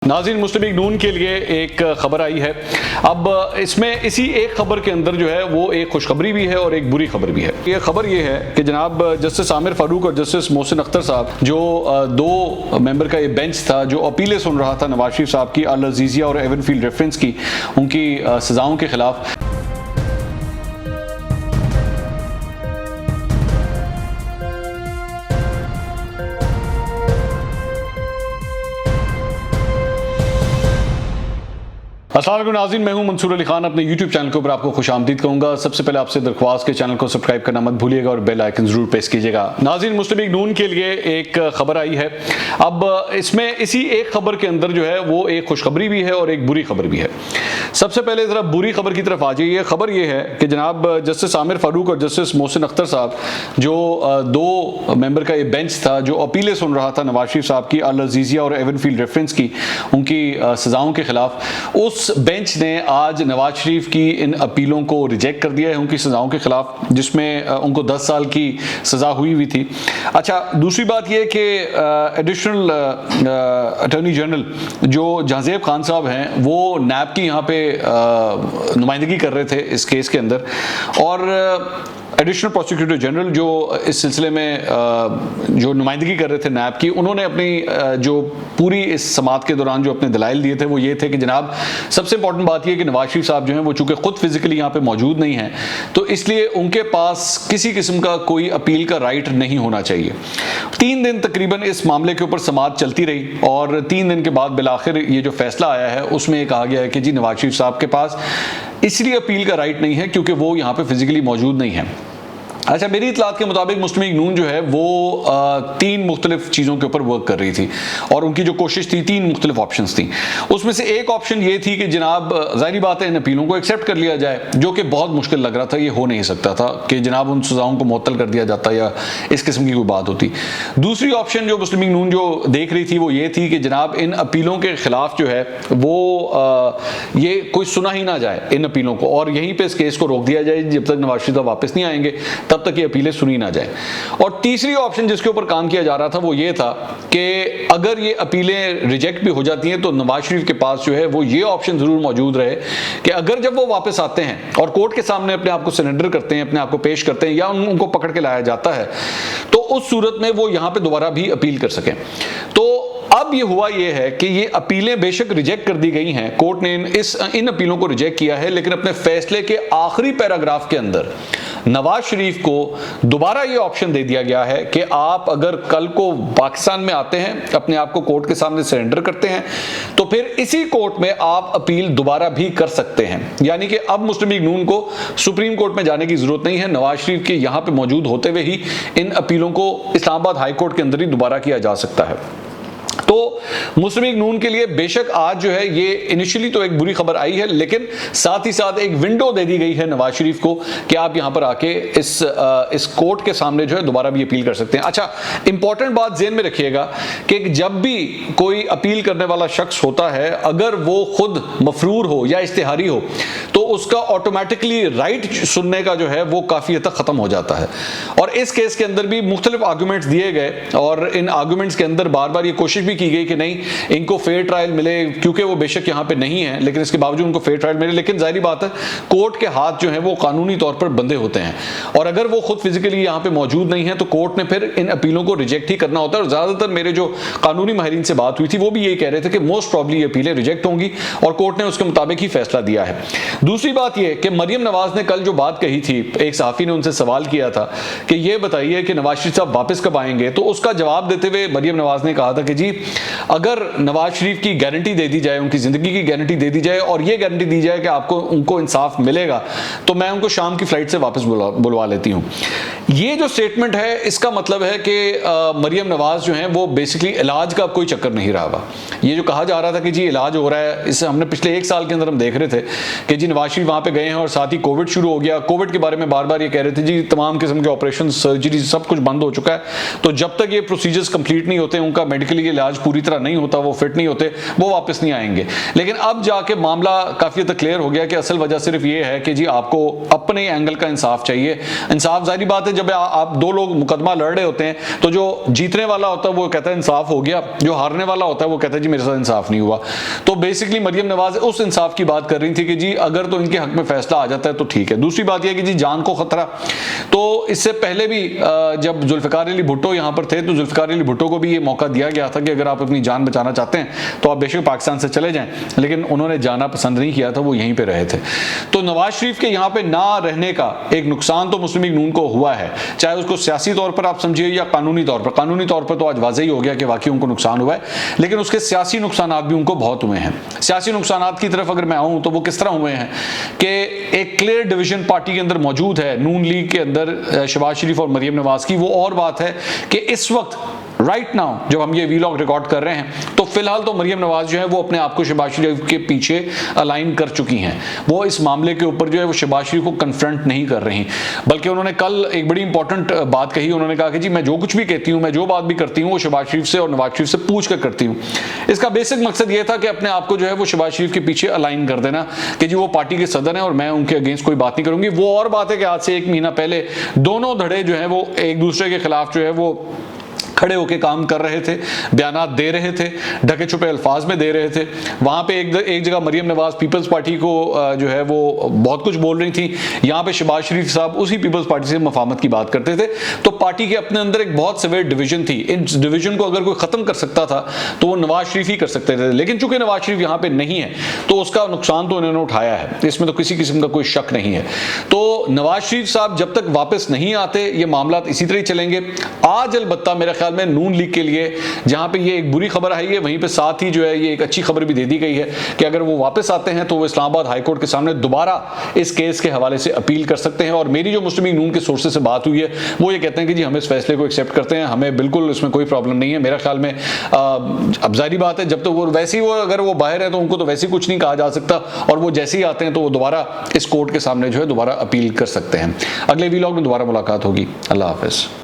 नाज़रीन, मुस्लिम लीग नून के लिए एक खबर आई है। अब इसमें इसी एक खबर के अंदर जो है वो एक खुशखबरी भी है और एक बुरी खबर भी है। ये खबर ये है कि जनाब जस्टिस आमिर फारूक और जस्टिस मोहसिन अख्तर साहब, जो दो मेंबर का ये बेंच था जो अपीलें सुन रहा था नवाज शरीफ साहब की अल अजीज़िया और एवनफील्ड रेफरेंस की, उनकी सज़ाओं के खिलाफ, अस्सलाम वालेकुम नाज़रीन, मैं हूं मंसूर अली खान। अपने YouTube चैनल के ऊपर आपको खुशामदीद कहूँगा। सबसे पहले आपसे दरख्वास्त के चैनल को सब्सक्राइब करना मत भूलिएगा और बेल आइकन ज़रूर प्रेस कीजिएगा। नाज़रीन, मुस्लिम लीग नून के लिए एक खबर आई है। अब इसमें इसी एक खबर के अंदर जो है वो एक खुशखबरी भी है और एक बुरी खबर भी है। सबसे पहले ज़रा बुरी खबर की तरफ आ जाइए। खबर ये है कि जनाब जस्टिस आमिर फारूक और जस्टिस मोहसिन अख्तर साहब, जो दो मेंबर का ये बेंच था जो अपीलें सुन रहा था नवाज शरीफ साहब की अल अजीज़िया और एवनफील्ड रेफरेंस की, उनकी सज़ाओं के खिलाफ, उस बेंच ने आज नवाज शरीफ की इन अपीलों को रिजेक्ट कर दिया है उनकी सज़ाओं के खिलाफ, जिसमें उनको 10 साल की सज़ा हुई थी। अच्छा, दूसरी बात यह कि एडिशनल अटॉर्नी जनरल जो जहांज़ेब खान साहब हैं, वो नैब की यहाँ पे नुमाइंदगी कर रहे थे इस केस के अंदर, और एडिशनल प्रोसिक्यूटर जनरल जो इस सिलसिले में जो नुमाइंदगी कर रहे थे नैब की, उन्होंने अपनी जो पूरी इस समात के दौरान जो अपने दलाइल दिए थे वो ये थे कि जनाब सबसे इंपॉर्टेंट बात ये कि नवाज शरीफ साहब जो हैं वो चूंकि खुद फिजिकली यहाँ पे मौजूद नहीं हैं, तो इसलिए उनके पास किसी किस्म का कोई अपील का राइट नहीं होना चाहिए। 3 दिन तकरीबन इस मामले के ऊपर समात चलती रही और 3 दिन के बाद बिलाखिर ये जो फैसला आया है उसमें ये कहा गया है कि जी नवाज शरीफ साहब के पास इसलिए अपील का राइट नहीं है क्योंकि वो यहाँ पे फिजिकली मौजूद नहीं है। अच्छा, मेरी इतलात के मुताबिक मुस्लिम लीग नून जो है वो 3 मुख्तलिफ चीज़ों के ऊपर वर्क कर रही थी और उनकी जो कोशिश थी 3 मुख्तलिफ ऑप्शंस थी। उसमें से एक ऑप्शन ये थी कि जनाब ज़ाहिरी बात है इन अपीलों को एक्सेप्ट कर लिया जाए, जो कि बहुत मुश्किल लग रहा था, ये हो नहीं सकता था कि जनाब उन सज़ाओं को मुअत्तल कर दिया जाता या इस किस्म की कोई बात होती। दूसरी ऑप्शन जो मुस्लिम लीग नून जो देख रही थी वो ये थी कि जनाब इन अपीलों के खिलाफ जो है वो ये कोई सुना ही ना जाए इन अपीलों को, और यहीं पर इस केस को रोक दिया जाए जब तक नवाज शरीफ वापस नहीं आएंगे तब तक ये अपीलें सुनी ना जाए। और तीसरी ऑप्शन जिसके ऊपर काम किया जा रहा था वो ये था कि अगर ये अपीलें रिजेक्ट भी हो जाती हैं तो नवाज शरीफ के पास जो है वो ये ऑप्शन जरूर मौजूद रहे कि अगर जब वो वापस आते हैं और कोर्ट के सामने अपने आप को सरेंडर करते हैं, अपने आप को पेश करते हैं या उनको पकड़ के लाया जाता है, तो उस सूरत में वो यहां पर दोबारा भी अपील कर सकें। तो अब ये हुआ ये है कि ये अपीलें बेशक रिजेक्ट कर दी गई हैं, कोर्ट ने इन अपीलों को रिजेक्ट किया है, लेकिन अपने फैसले के आखिरी पैराग्राफ के अंदर नवाज शरीफ को दोबारा ये ऑप्शन दे दिया गया है कि आप अगर कल को पाकिस्तान में आते हैं, अपने आप को कोर्ट के सामने सरेंडर करते हैं, तो फिर इसी कोर्ट में आप अपील दोबारा भी कर सकते हैं। यानी कि अब मुस्लिम लीग नून को सुप्रीम कोर्ट में जाने की जरूरत नहीं है, नवाज शरीफ के यहां पे मौजूद होते हुए ही इन अपीलों को इस्लामाबाद हाई कोर्ट के अंदर ही दोबारा किया जा सकता है। तो मुस्लिम लीग नून के लिए बेशक आज जो है ये इनिशियली तो एक बुरी खबर आई है, लेकिन साथ ही साथ एक विंडो दे दी गई है नवाज शरीफ को कि आप यहां पर आके इस कोर्ट के सामने जो है दोबारा भी अपील कर सकते हैं। अच्छा, इंपॉर्टेंट बात ज़हन में रखिएगा कि जब भी कोई अपील करने वाला शख्स होता है, अगर वो खुद मफरूर हो या इश्तिहारी हो, तो उसका ऑटोमेटिकली राइट सुनने का जो है वो काफ़ी हद तक ख़त्म हो जाता है। और इस केस के अंदर भी मुख्तलिफ आर्गूमेंट्स दिए गए और इन आर्गूमेंट्स के अंदर बार बार ये कोशिश भी की गई कि नहीं, इनको फेयर ट्रायल मिले, क्योंकि वो बेशक यहाँ पे नहीं है लेकिन इसके बावजूद उनको फेयर ट्रायल मिले। लेकिन जाहिर बात है कोर्ट के हाथ जो है वो कानूनी तौर पर बंधे होते हैं, और अगर वो खुद फिजिकली यहाँ पे मौजूद नहीं है तो कोर्ट ने फिर इन अपीलों को रिजेक्ट ही करना होता है। और ज़्यादातर मेरे जो कानूनी माहिरीन से बात हुई थी वो भी यही कह रहे थे कि मोस्ट प्रॉब्ली ये अपीलें रिजेक्ट होंगी और कोर्ट ने उसके मुताबिक ही फैसला दिया है। दूसरी बात यह कि मरियम नवाज ने कल जो बात कही थी, एक सहाफ़ी ने उनसे सवाल किया था कि ये बताइए कि नवाज शरीफ साहब वापस कब आएंगे, तो उसका जवाब देते हुए मरियम नवाज ने कहा था कि जी अगर नवाज शरीफ की गारंटी दे दी जाए, उनकी जिंदगी की गारंटी दे दी जाए और ये गारंटी दी जाए कि आपको उनको इंसाफ मिलेगा, तो मैं उनको शाम की फ्लाइट से वापस बुलवा लेती हूँ। ये जो स्टेटमेंट है इसका मतलब है कि मरियम नवाज जो हैं वो बेसिकली इलाज का कोई चक्कर नहीं रहा हुआ। ये जो कहा जा रहा था कि जी इलाज हो रहा है, इससे हमने पिछले 1 साल के अंदर हम देख रहे थे कि जी नवाज शरीफ वहाँ पे गए हैं और साथ ही कोविड शुरू हो गया। कोविड के बारे में बार बार ये कह रहे थे जी तमाम किस्म के ऑपरेशन, सर्जरी सब कुछ बंद हो चुका है, तो जब तक ये प्रोसीजर्स कंप्लीट नहीं होते, उनका मेडिकली इलाज पूरी तरह नहीं होता, वो फिट नहीं होते, वो वापस नहीं आएंगे। लेकिन अब जाके मामला काफी हद तक क्लियर हो गया कि असल वजह सिर्फ ये है कि जी आपको अपने एंगल का इंसाफ चाहिए। इंसाफ जाहिर बात है, जब आप दो लोग मुकदमा लड़ रहे होते हैं तो जो जीतने वाला होता है वो कहता है इंसाफ हो गया, जो हारने वाला होता है वो कहता है जी मेरे साथ इंसाफ नहीं हुआ। तो बेसिकली मरियम नवाज उस इंसाफ की बात कर रही थी कि जी अगर तो इनके हक में फैसला आ जाता है तो ठीक है। दूसरी बात यह कि जी जान को खतरा, तो इससे पहले भी जब जुल्फिकार अली भुट्टो यहां पर थे तो जुल्फिकार अली भुट्टो को भी ये मौका दिया गया था कि अगर आप अपनी जान बचाना चाहते हैं तो आप बेशक पाकिस्तान से चले जाएं, लेकिन उन्होंने जाना पसंद नहीं किया था, वो यहीं पे रहे थे। तो नवाज शरीफ के यहाँ पे ना रहने का एक नुकसान तो मुस्लिम लीग नून को हुआ है, चाहे उसको सियासी तौर पर आप समझिए या कानूनी तौर पर। कानूनी तौर पर तो आज वाज़ेह ही हो गया कि वाकई उनको नुकसान हुआ है, लेकिन उसके सियासी नुकसान भी उनको बहुत हुए हैं। सियासी नुकसान की तरफ अगर मैं आऊँ तो वो किस तरह हुए हैं कि एक क्लियर डिवीजन पार्टी के अंदर मौजूद है नून लीग के अंदर शहबाज शरीफ और मरियम नवाज की। वो और बात है कि इस वक्त राइट नाउ जब हम ये वीलॉग रिकॉर्ड कर रहे हैं तो फिलहाल तो मरियम नवाज जो है वो अपने आप को शहबाज शरीफ के पीछे अलाइन कर चुकी हैं। वो इस मामले के ऊपर जो है वो शहबाज शरीफ को कन्फ्रंट नहीं कर रही, बल्कि उन्होंने कल एक बड़ी इंपॉर्टेंट बात कही। उन्होंने कहा कि जी मैं जो कुछ भी कहती हूँ, मैं जो बात भी करती हूँ वो शहबाज शरीफ से और नवाज शरीफ से पूछ कर करती हूँ। इसका बेसिक मकसद ये था कि अपने आप को जो है वो शहबाज शरीफ के पीछे अलाइन कर देना कि जी वो पार्टी के सदर हैं और मैं उनके अगेंस्ट कोई बात नहीं करूंगी। वो और बात है कि आज से 1 महीना पहले दोनों धड़े जो है वो एक दूसरे के खिलाफ जो है वो खड़े होकर काम कर रहे थे, बयानात दे रहे थे, ढके छुपे अल्फाज में दे रहे थे। वहां पे एक जगह मरियम नवाज पीपल्स पार्टी को जो है वो बहुत कुछ बोल रही थी, यहाँ पे शहबाज शरीफ साहब उसी पीपल्स पार्टी से मफाहमत की बात करते थे। तो पार्टी के अपने अंदर एक बहुत सवेर डिवीजन थी। इस डिवीजन को अगर कोई खत्म कर सकता था तो वो नवाज शरीफ ही कर सकते थे, लेकिन चूंकि नवाज शरीफ यहाँ पे नहीं है तो उसका नुकसान तो उन्होंने उठाया है, इसमें तो किसी किस्म का कोई शक नहीं है। तो नवाज शरीफ साहब जब तक वापस नहीं आते ये मामला इसी तरह ही चलेंगे। आज अलबत्ता मेरे ख्याल में नून लीग के लिए जहां पे ये एक बुरी खबर आई है, वहीं पे साथ ही जो है ये एक अच्छी खबर भी दे दी गई है कि अगर वो वापस आते हैं तो वो इस्लामाबाद हाई कोर्ट के सामने दोबारा इस केस के हवाले से अपील कर सकते हैं। और मेरी जो मुस्लिम लीग नून के सोर्सेज से बात हुई है वो ये कहते हैं कि जी हम इस फैसले को एक्सेप्ट करते हैं, हमें बिल्कुल इसमें कोई प्रॉब्लम नहीं है। मेरा ख्याल में अब जाहिर बात है जब तो वो वैसे ही वो अगर वो बाहर है तो उनको तो वैसे ही कुछ नहीं कहा जा सकता, और वो जैसे ही आते हैं तो वो दोबारा इस कोर्ट के सामने जो है दोबारा अपील कर सकते हैं। अगले वीलॉग में दोबारा मुलाकात होगी। अल्लाह हाफिज।